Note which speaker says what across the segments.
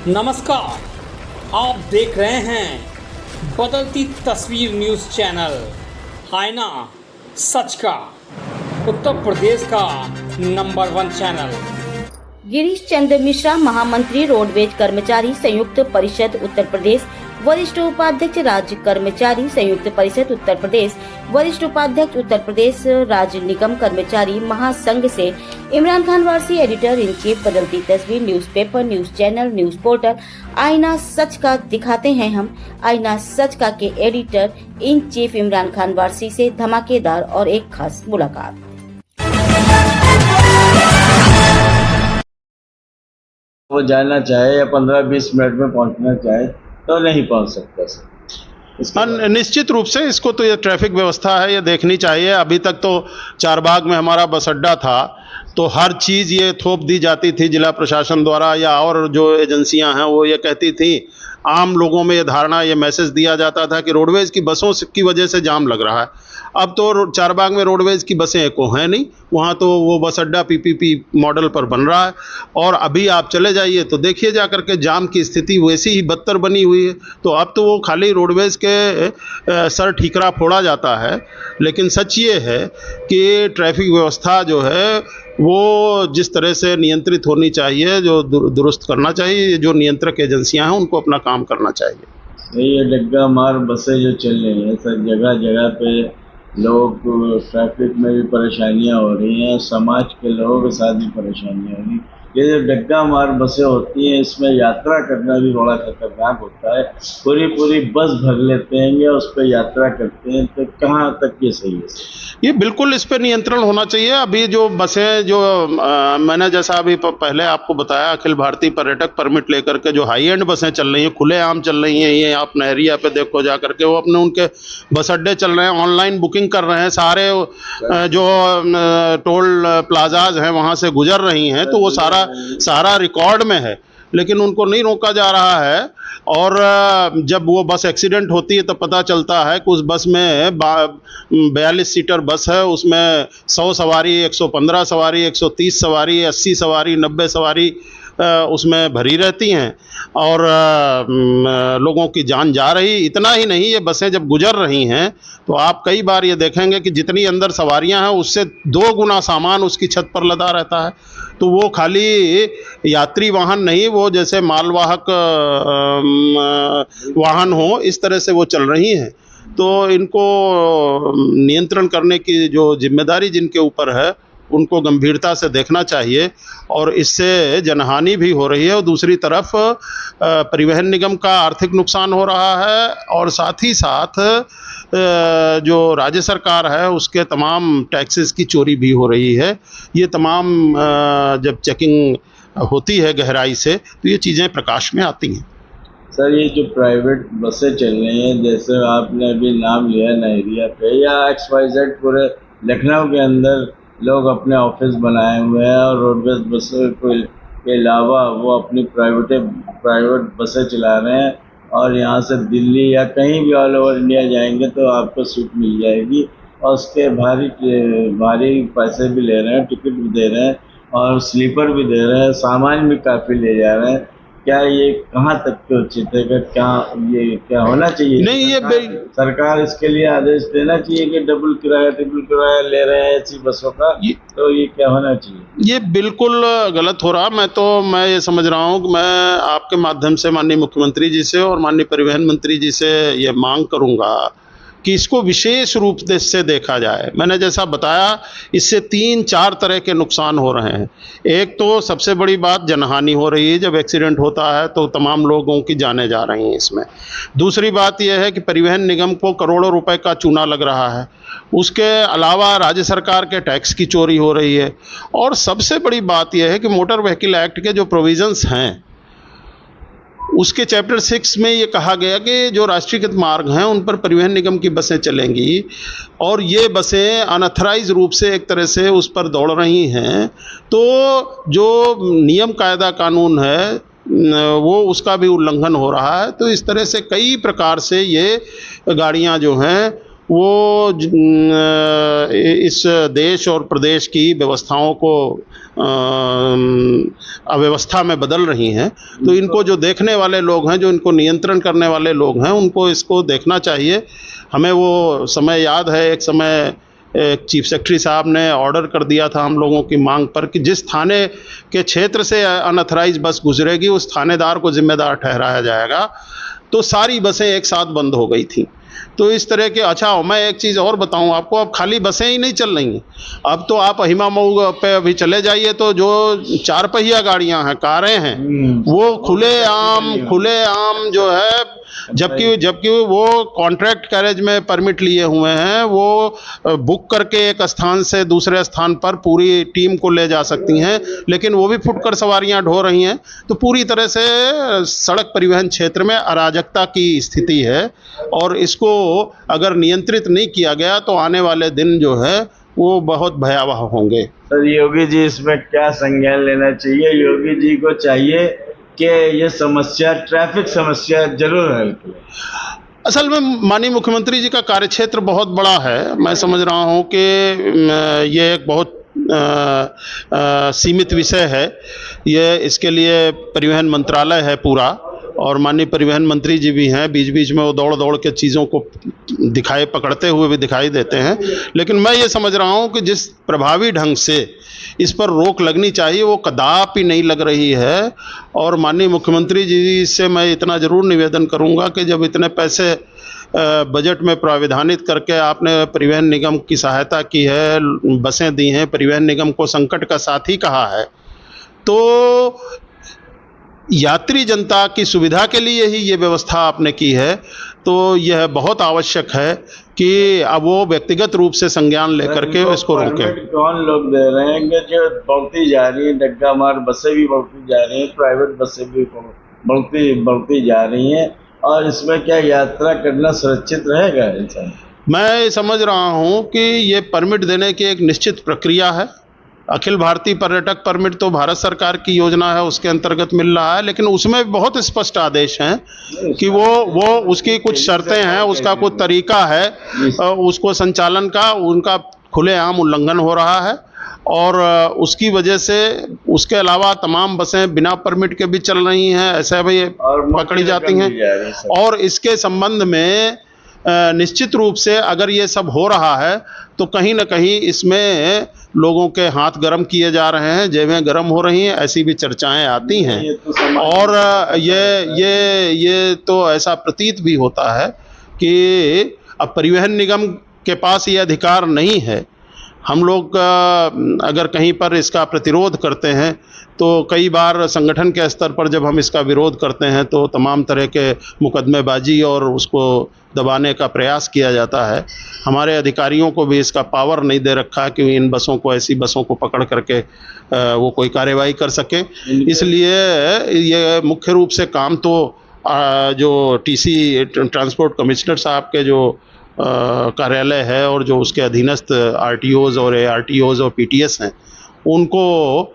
Speaker 1: नमस्कार, आप देख रहे हैं बदलती तस्वीर न्यूज़ चैनल। आईना सच का, उत्तर प्रदेश का नंबर 1 चैनल।
Speaker 2: गिरीश चंद्र मिश्रा, महामंत्री रोडवेज कर्मचारी संयुक्त परिषद उत्तर प्रदेश, वरिष्ठ उपाध्यक्ष राज्य कर्मचारी संयुक्त परिषद उत्तर प्रदेश, वरिष्ठ उपाध्यक्ष उत्तर प्रदेश राज्य निगम कर्मचारी महासंघ से Imran Khan Warsi, editor in chief बदलती तस्वीर newspaper, news channel, news portal आईना सच का दिखाते हैं हम। आईना सच का के editor in chief Imran Khan Warsi से धमाकेदार और एक खास मुलाकात।
Speaker 3: वो जाना चाहे या 15-20 मिनट में पहुंचना चाहे तो नहीं पहुंच सकता सर।
Speaker 4: निश्चित रूप से इसको तो ये ट्रैफिक व्यवस्था है, ये देखनी चाहिए। अभी तक तो चारबाग में हमारा बस अड्डा था तो हर चीज़ ये थोप दी जाती थी जिला प्रशासन द्वारा, या और जो एजेंसियां हैं वो ये कहती थी, आम लोगों में ये धारणा, ये मैसेज दिया जाता था कि रोडवेज की बसों की वजह से जाम लग रहा है। अब तो चारबाग में रोडवेज की बसें एको हैं नहीं, वहाँ तो वो बस अड्डा पीपीपी मॉडल पर बन रहा है। और अभी आप चले जाइए तो देखिए जा करके जाम की स्थिति वैसी ही बदतर बनी हुई है। तो अब तो वो खाली रोडवेज के सर ठीकरा फोड़ा जाता है, लेकिन सच ये है कि ट्रैफिक व्यवस्था जो है वो जिस तरह से नियंत्रित होनी चाहिए, जो दुरुस्त करना चाहिए, जो नियंत्रक एजेंसियां हैं उनको अपना काम करना चाहिए।
Speaker 3: ये डग्गा मार बसें जो चल रही हैं सर, जगह जगह पे लोग ट्रैफिक में भी परेशानियां हो रही हैं, समाज के लोगों के साथ भी परेशानियां हो रही हैं। ये जो डग्गा मार बसें होती हैं इसमें यात्रा करना भी बड़ा खतरनाक होता है। पूरी बस भर लेते हैं या उस पर यात्रा करते हैं, तो कहाँ तक ये सही है?
Speaker 4: ये बिल्कुल इस पर नियंत्रण होना चाहिए। अभी जो बसें जो मैंने जैसा अभी पहले आपको बताया, अखिल भारतीय पर्यटक परमिट लेकर के जो हाई एंड बसें चल रही हैं, खुलेआम चल रही हैं, ये आप नहरिया पे देखो जा करके, वो अपने उनके बस अड्डे चल रहे हैं, ऑनलाइन बुकिंग कर रहे हैं, सारे जो टोल प्लाजाज हैं वहाँ से गुजर रही हैं, तो वो सारा रिकॉर्ड में है, लेकिन उनको नहीं रोका जा रहा है। और जब वो बस एक्सीडेंट होती है तो पता चलता है कि उस बस में 42 सीटर बस है, उसमें 100 सवारी, 115 सवारी, 130 सवारी, 80 सवारी, 90 सवारी उसमें भरी रहती हैं और लोगों की जान जा रही। इतना ही नहीं, ये बसें जब गुजर रही हैं तो आप कई बार ये देखेंगे कि जितनी अंदर सवारियां हैं उससे 2 गुना सामान उसकी छत पर लदा रहता है। तो वो खाली यात्री वाहन नहीं, वो जैसे मालवाहक वाहन हो, इस तरह से वो चल रही हैं। तो इनको नियंत्रण करने की जो जिम्मेदारी जिनके ऊपर है उनको गंभीरता से देखना चाहिए, और इससे जनहानि भी हो रही है और दूसरी तरफ परिवहन निगम का आर्थिक नुकसान हो रहा है, और साथ ही साथ जो राज्य सरकार है उसके तमाम टैक्सेस की चोरी भी हो रही है। ये तमाम जब चेकिंग होती है गहराई से तो ये चीज़ें प्रकाश में आती हैं।
Speaker 3: सर, ये जो प्राइवेट बसें चल रही हैं, जैसे आपने अभी नाम लिया नहरिया पे या XYZ, पूरे लखनऊ के अंदर लोग अपने ऑफिस बनाए हुए हैं और रोडवेज बसों के अलावा वो अपनी प्राइवेट बसें चला रहे हैं, और यहाँ से दिल्ली या कहीं भी ऑल ओवर इंडिया जाएंगे तो आपको सीट मिल जाएगी, और उसके भारी पैसे भी ले रहे हैं, टिकट भी दे रहे हैं और स्लीपर भी दे रहे हैं, सामान भी काफ़ी ले जा रहे हैं। क्या ये कहाँ तक के उचित है? क्या होना चाहिए?
Speaker 4: नहीं, ये
Speaker 3: सरकार इसके लिए आदेश देना चाहिए कि डबल किराया, ट्रिपल किराया ले रहे हैं ऐसी बसों का, तो ये क्या होना चाहिए?
Speaker 4: ये बिल्कुल गलत हो रहा। मैं ये समझ रहा हूँ कि मैं आपके माध्यम से माननीय मुख्यमंत्री जी से और माननीय परिवहन मंत्री जी से ये मांग करूँगा कि इसको विशेष रूप से देखा जाए। मैंने जैसा बताया, इससे 3-4 तरह के नुकसान हो रहे हैं। एक तो सबसे बड़ी बात जनहानि हो रही है, जब एक्सीडेंट होता है तो तमाम लोगों की जानें जा रही हैं इसमें। दूसरी बात यह है कि परिवहन निगम को करोड़ों रुपए का चूना लग रहा है। उसके अलावा राज्य सरकार के टैक्स की चोरी हो रही है। और सबसे बड़ी बात यह है कि मोटर व्हीकल एक्ट के जो प्रोविजंस हैं उसके चैप्टर 6 में ये कहा गया कि जो राष्ट्रीयकृत मार्ग हैं उन पर परिवहन निगम की बसें चलेंगी, और ये बसें अनऑथराइज रूप से एक तरह से उस पर दौड़ रही हैं, तो जो नियम कायदा कानून है वो उसका भी उल्लंघन हो रहा है। तो इस तरह से कई प्रकार से ये गाड़ियां जो हैं वो इस देश और प्रदेश की व्यवस्थाओं को अव्यवस्था में बदल रही हैं। तो इनको जो देखने वाले लोग हैं, जो इनको नियंत्रण करने वाले लोग हैं, उनको इसको देखना चाहिए। हमें वो समय याद है, एक समय एक चीफ सेक्रेटरी साहब ने ऑर्डर कर दिया था हम लोगों की मांग पर कि जिस थाने के क्षेत्र से अनअथराइज बस गुजरेगी उस थानेदार को जिम्मेदार ठहराया जाएगा। तो सारी बसें एक साथ बंद हो गई थी। तो इस तरह के, अच्छा मैं एक चीज़ और बताऊं आपको, अब खाली बसें ही नहीं चल रही हैं। अब तो आप अहिमा मऊ पे अभी चले जाइए तो जो 4 पहिया गाड़ियां हैं, कारें हैं, वो खुलेआम जो है, जबकि वो कॉन्ट्रैक्ट कैरेज में परमिट लिए हुए हैं, वो बुक करके एक स्थान से दूसरे स्थान पर पूरी टीम को ले जा सकती हैं, लेकिन वो भी फुटकर सवारियां ढो रही हैं। तो पूरी तरह से सड़क परिवहन क्षेत्र में अराजकता की स्थिति है, और इसको अगर नियंत्रित नहीं किया गया तो आने वाले दिन जो है वो बहुत भयावह होंगे।
Speaker 3: सर, योगी जी इसमें क्या संज्ञान लेना चाहिए? योगी जी को चाहिए कि ये समस्या, ट्रैफिक समस्या जरूर हल करें।
Speaker 4: असल में माननीय मुख्यमंत्री जी का कार्यक्षेत्र बहुत बड़ा है। मैं समझ रहा हूँ कि ये एक बहुत सीमित विषय है। ये इसके लिए परिवहन मंत्रालय है पूरा, और माननीय परिवहन मंत्री जी भी हैं। बीच बीच में वो दौड़ दौड़ के चीज़ों को पकड़ते हुए भी दिखाई देते हैं। लेकिन मैं ये समझ रहा हूँ कि जिस प्रभावी ढंग से इस पर रोक लगनी चाहिए वो कदापि नहीं लग रही है। और माननीय मुख्यमंत्री जी से मैं इतना ज़रूर निवेदन करूँगा कि जब इतने पैसे बजट में प्राविधानित करके आपने परिवहन निगम की सहायता की है, बसें दी हैं, परिवहन निगम को संकट का साथी कहा है, तो यात्री जनता की सुविधा के लिए ही ये व्यवस्था आपने की है। तो यह बहुत आवश्यक है कि अब वो व्यक्तिगत रूप से संज्ञान लेकर के इसको रोकें।
Speaker 3: कौन लोग दे रहे हैं कि जो बढ़ती जा रही है, डग्गा मार बसें भी बढ़ती जा रही हैं, प्राइवेट बसें भी बढ़ती जा रही हैं, और इसमें क्या यात्रा करना सुरक्षित रहेगा इंसान?
Speaker 4: मैं समझ रहा हूँ कि ये परमिट देने की एक निश्चित प्रक्रिया है। अखिल भारतीय पर्यटक परमिट तो भारत सरकार की योजना है, उसके अंतर्गत मिल रहा है, लेकिन उसमें बहुत स्पष्ट आदेश हैं कि वो उसकी कुछ शर्तें हैं, उसका कुछ तरीका है, उसको संचालन का उनका खुलेआम उल्लंघन हो रहा है। और उसकी वजह से उसके अलावा तमाम बसें बिना परमिट के भी चल रही हैं, ऐसे भी पकड़ी जाती हैं। और इसके संबंध में निश्चित रूप से अगर ये सब हो रहा है तो कहीं ना कहीं इसमें लोगों के हाथ गर्म किए जा रहे हैं, जेबें गर्म हो रही हैं, ऐसी भी चर्चाएं आती हैं। और ये तो ऐसा प्रतीत भी होता है कि अब परिवहन निगम के पास ये अधिकार नहीं है। हम लोग अगर कहीं पर इसका प्रतिरोध करते हैं तो कई बार संगठन के स्तर पर जब हम इसका विरोध करते हैं तो तमाम तरह के मुकदमेबाजी और उसको दबाने का प्रयास किया जाता है। हमारे अधिकारियों को भी इसका पावर नहीं दे रखा कि इन बसों को, ऐसी बसों को पकड़ करके वो कोई कार्रवाई कर सके। इसलिए ये मुख्य रूप से काम तो जो टीसी ट्रांसपोर्ट कमिश्नर साहब के जो कार्यालय है और जो उसके अधीनस्थ आरटीओज़ और एआरटीओज़ और पीटीएस हैं, उनको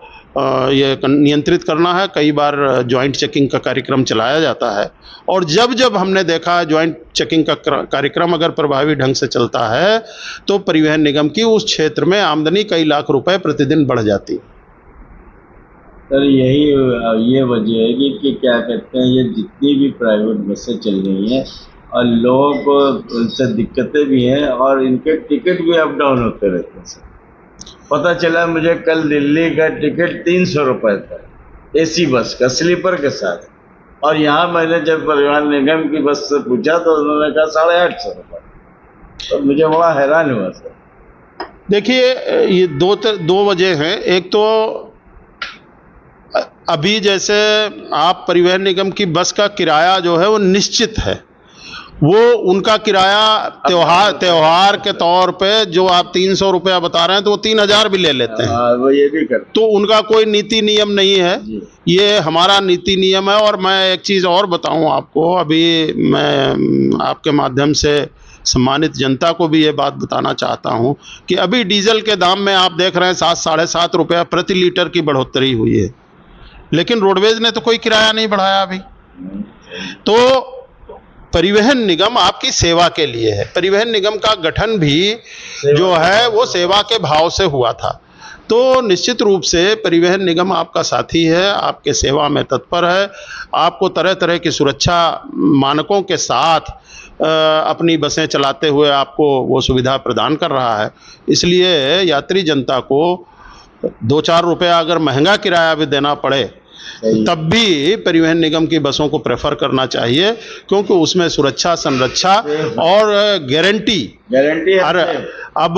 Speaker 4: ये नियंत्रित करना है। कई बार जॉइंट चेकिंग का कार्यक्रम चलाया जाता है, और जब हमने देखा जॉइंट चेकिंग का कार्यक्रम अगर प्रभावी ढंग से चलता है तो परिवहन निगम की उस क्षेत्र में आमदनी कई लाख रुपए प्रतिदिन बढ़ जाती।
Speaker 3: सर, ये वजह है कि क्या कहते हैं, ये जितनी भी प्राइवेट बसें चल रही हैं और लोगों को उनसे दिक्कतें भी हैं, और इनके टिकट भी अप डाउन होते रहते हैं। सर, पता चला मुझे कल दिल्ली का टिकट 300 रुपये था, एसी बस का, स्लीपर के साथ, और यहाँ मैंने जब परिवहन निगम की बस से पूछा तो उन्होंने कहा 850 रुपये। तो मुझे बड़ा हैरान हुआ सर।
Speaker 4: देखिए, ये दो वजह हैं। एक तो अभी जैसे आप परिवहन निगम की बस का किराया जो है वो निश्चित है, वो उनका किराया त्योहार के तौर पे जो आप 300 रुपया बता रहे हैं तो वो 3000 भी ले लेते हैं।
Speaker 3: वो ये भी करते।
Speaker 4: तो उनका कोई नीति नियम नहीं है, ये हमारा नीति नियम है। और मैं एक चीज़ और बताऊं आपको, अभी मैं आपके माध्यम से सम्मानित जनता को भी ये बात बताना चाहता हूं कि अभी डीजल के दाम में आप देख रहे हैं 7-7.5 रुपया प्रति लीटर की बढ़ोतरी हुई है, लेकिन रोडवेज ने तो कोई किराया नहीं बढ़ाया अभी। तो परिवहन निगम आपकी सेवा के लिए है। परिवहन निगम का गठन भी जो है वो सेवा के भाव से हुआ था। तो निश्चित रूप से परिवहन निगम आपका साथी है, आपके सेवा में तत्पर है, आपको तरह तरह की सुरक्षा मानकों के साथ अपनी बसें चलाते हुए आपको वो सुविधा प्रदान कर रहा है। इसलिए यात्री जनता को 2-4 रुपया अगर महंगा किराया भी देना पड़े तब भी परिवहन निगम की बसों को प्रेफर करना चाहिए, क्योंकि उसमें सुरक्षा, संरक्षा और गारंटी है। अब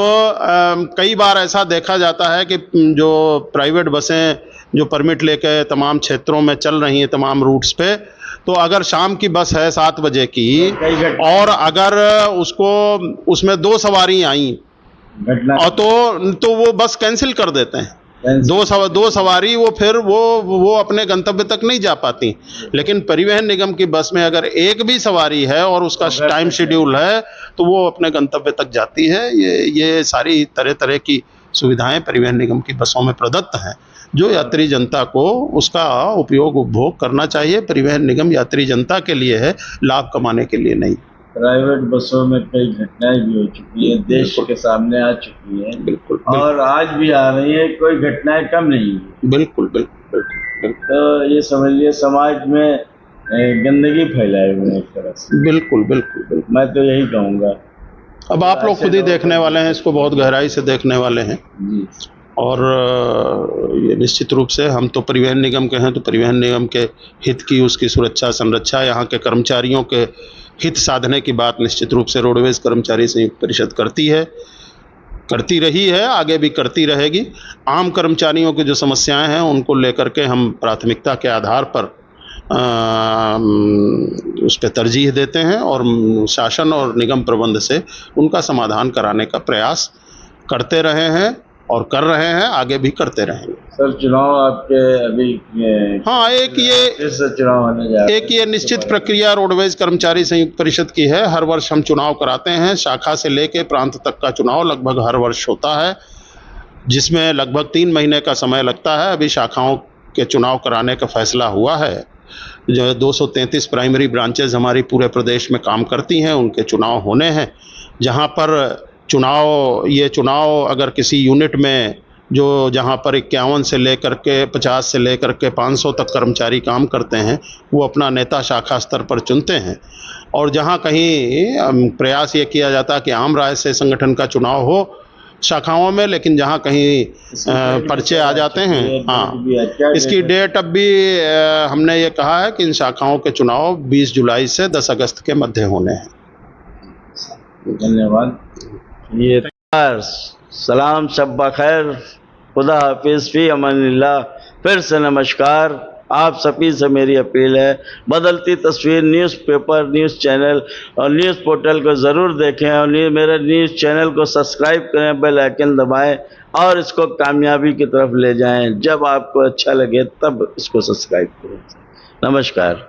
Speaker 4: कई बार ऐसा देखा जाता है कि जो प्राइवेट बसें जो परमिट लेके तमाम क्षेत्रों में चल रही हैं, तमाम रूट्स पे, तो अगर शाम की बस है 7 बजे की और अगर उसमें 2 सवारी आई और तो वो बस कैंसिल कर देते हैं। दो सवारी वो फिर वो अपने गंतव्य तक नहीं जा पाती। लेकिन परिवहन निगम की बस में अगर एक भी सवारी है और उसका टाइम शेड्यूल है तो वो अपने गंतव्य तक जाती है। ये सारी तरह तरह की सुविधाएं परिवहन निगम की बसों में प्रदत्त हैं, जो यात्री जनता को उसका उपयोग उपभोग करना चाहिए। परिवहन निगम यात्री जनता के लिए है, लाभ कमाने के लिए नहीं।
Speaker 3: प्राइवेट बसों में कई घटनाएं भी हो चुकी हैं, देश के सामने आ चुकी हैं।
Speaker 4: बिल्कुल,
Speaker 3: और आज भी आ रही है, कोई घटनाएं कम नहीं हुई।
Speaker 4: बिल्कुल बिल्कुल बिल्कुल।
Speaker 3: तो ये समझिए समाज में गंदगी फैलाए हुए हैं एक तरह से।
Speaker 4: बिल्कुल बिल्कुल बिल्कुल,
Speaker 3: मैं तो यही कहूँगा।
Speaker 4: अब आप लोग खुद ही देखने वाले हैं, इसको बहुत गहराई से देखने वाले हैं। और ये निश्चित रूप से हम तो परिवहन निगम के हैं, तो परिवहन निगम के हित की, उसकी सुरक्षा, संरक्षा, यहाँ के कर्मचारियों के हित साधने की बात निश्चित रूप से रोडवेज कर्मचारी संयुक्त परिषद करती है, करती रही है, आगे भी करती रहेगी। आम कर्मचारियों की जो समस्याएं हैं उनको लेकर के हम प्राथमिकता के आधार पर उस पर तरजीह देते हैं और शासन और निगम प्रबंध से उनका समाधान कराने का प्रयास करते रहे हैं और कर रहे हैं, आगे भी करते रहेंगे।
Speaker 3: सर, चुनाव आपके अभी
Speaker 4: हाँ,
Speaker 3: चुनाव होने जा रहा है।
Speaker 4: एक ये निश्चित प्रक्रिया रोडवेज कर्मचारी संयुक्त परिषद की है। हर वर्ष हम चुनाव कराते हैं, शाखा से लेके प्रांत तक का चुनाव लगभग हर वर्ष होता है, जिसमें लगभग 3 महीने का समय लगता है। अभी शाखाओं के चुनाव कराने का फैसला हुआ है। जो 233 प्राइमरी ब्रांचेज हमारी पूरे प्रदेश में काम करती हैं, उनके चुनाव होने हैं। जहाँ पर ये चुनाव अगर किसी यूनिट में जहाँ पर 51 से लेकर के 50 से लेकर के 500 तक कर्मचारी काम करते हैं, वो अपना नेता शाखा स्तर पर चुनते हैं। और जहाँ कहीं प्रयास ये किया जाता है कि आम राय से संगठन का चुनाव हो शाखाओं में, लेकिन जहाँ कहीं पर्चे आ जाते हैं, हाँ, इसकी डेट अब भी हमने ये कहा है कि इन शाखाओं के चुनाव 20 जुलाई से 10 अगस्त के मध्य होने हैं।
Speaker 3: धन्यवाद। ये सलाम, शब्बा खैर, खुदा हाफिज, फी अमानिल्लाह। फिर से नमस्कार। आप सभी से मेरी अपील है, बदलती तस्वीर न्यूज़पेपर, न्यूज़ चैनल और न्यूज़ पोर्टल को ज़रूर देखें और मेरे न्यूज़ चैनल को सब्सक्राइब करें, बेल आइकन दबाएं और इसको कामयाबी की तरफ ले जाएं। जब आपको अच्छा लगे तब इसको सब्सक्राइब करें। नमस्कार।